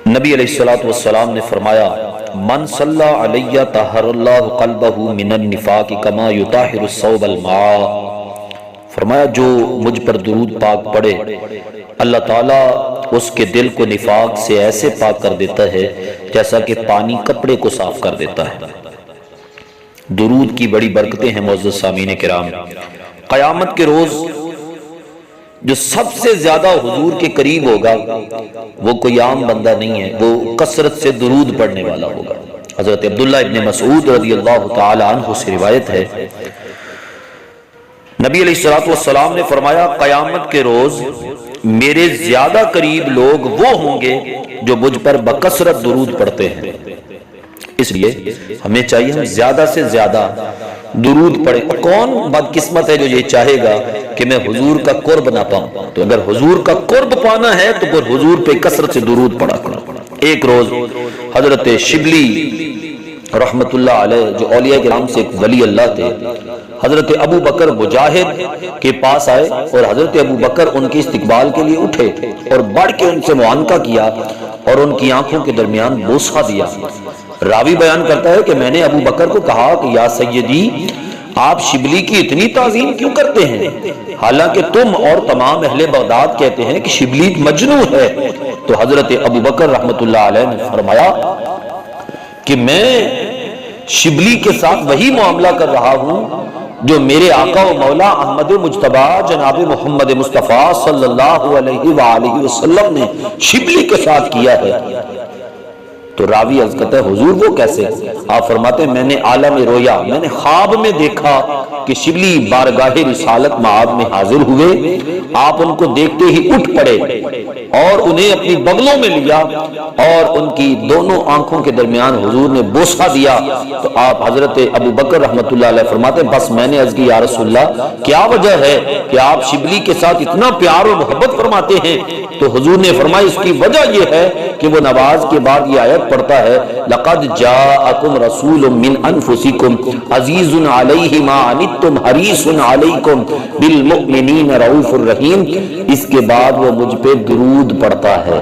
نبی علیہ الصلوۃ والسلام نے فرمایا من صلی علیہ طہر اللہ قلبہ من النفاق کما یطہر الثوب الماء، فرمایا جو مجھ پر درود پاک پڑھے اللہ تعالیٰ اس کے دل کو نفاق سے ایسے پاک کر دیتا ہے جیسا کہ پانی کپڑے کو صاف کر دیتا ہے۔ درود کی بڑی برکتیں ہیں معزز سامعین کرام۔ قیامت کے روز جو سب سے زیادہ حضور کے قریب ہوگا وہ کوئی عام بندہ نہیں ہے، وہ کثرت سے درود پڑھنے والا ہوگا۔ حضرت عبداللہ ابن مسعود رضی اللہ تعالی عنہ سے روایت ہے، نبی علیہ السلام نے فرمایا قیامت کے روز میرے زیادہ قریب لوگ وہ ہوں گے جو مجھ پر بکثرت درود پڑھتے ہیں۔ اس لیے ہمیں چاہیے ہم زیادہ سے زیادہ درود پڑھیں۔ کون بدقسمت ہے جو یہ چاہے گا کہ میں حضور کا قرب نہ پاؤں؟ تو اگر حضور کا قرب پانا ہے تو پھر حضور پہ کثرت سے درود پڑھا کرو۔ ایک روز حضرت شبلی رحمت اللہ علیہ جو اولیاء کرام سے ایک ولی اللہ تھے، حضرت ابو بکر مجاہد کے پاس آئے اور حضرت ابو بکر ان کے استقبال کے لیے اٹھے اور بڑھ کے ان سے معانقہ کیا اور ان کی آنکھوں کے درمیان بوسہ دیا۔ راوی بیان کرتا ہے کہ میں نے ابو بکر کو کہا کہ یا سیدی آپ شبلی کی اتنی تعظیم کیوں کرتے ہیں، حالانکہ تم اور تمام اہل بغداد کہتے ہیں کہ شبلی مجنون ہے۔ تو حضرت ابو بکر رحمت اللہ علیہ نے فرمایا کہ میں شبلی کے ساتھ وہی معاملہ کر رہا ہوں جو میرے آقا و مولا احمد مجتبی جناب محمد مصطفیٰ صلی اللہ علیہ وآلہ وسلم نے شبلی کے ساتھ کیا ہے۔ تو راوی عرض کرتا ہے حضور وہ کیسے؟ آپ فرماتے ہیں میں نے عالم رویا، میں نے خواب میں دیکھا کہ شبلی بارگاہ رسالت معاد میں حاضر ہوئے، آپ ان کو دیکھتے ہی اٹھ پڑے اور انہیں اپنی بغلوں میں لیا اور ان کی دونوں آنکھوں کے درمیان حضور نے بوسہ دیا۔ تو آپ حضرت ابو بکر رحمت اللہ علیہ فرماتے ہیں بس میں نے عرض کی یا رسول اللہ کیا وجہ ہے کہ آپ شبلی کے ساتھ اتنا پیار و محبت فرماتے ہیں؟ تو حضور نے فرمایا اس کی وجہ یہ ہے کہ وہ نماز کے بعد یہ آیت پڑھتا ہے لقد جاءکم رسول من انفسکم عزیز علیہ ما عنتم حریص علیکم بالمؤمنین رؤوف الرحیم، اس کے بعد وہ مجھ پہ درود پڑھتا ہے۔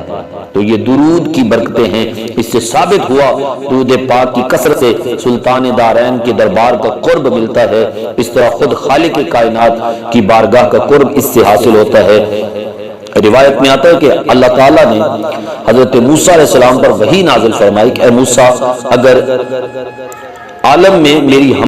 تو یہ درود کی برکتیں ہیں، اس سے ثابت ہوا درود پاک کی کثرت سے سلطان دارین کے دربار کا قرب ملتا ہے، اس طرح خود خالق کائنات کی بارگاہ کا قرب اس سے حاصل ہوتا ہے۔ روایت میں آتا ہے کہ اللہ تعالیٰ نے حضرت موسیٰ علیہ السلام پر وحی نازل فرمائی کہ اے موسیٰ اگر عالم میں میری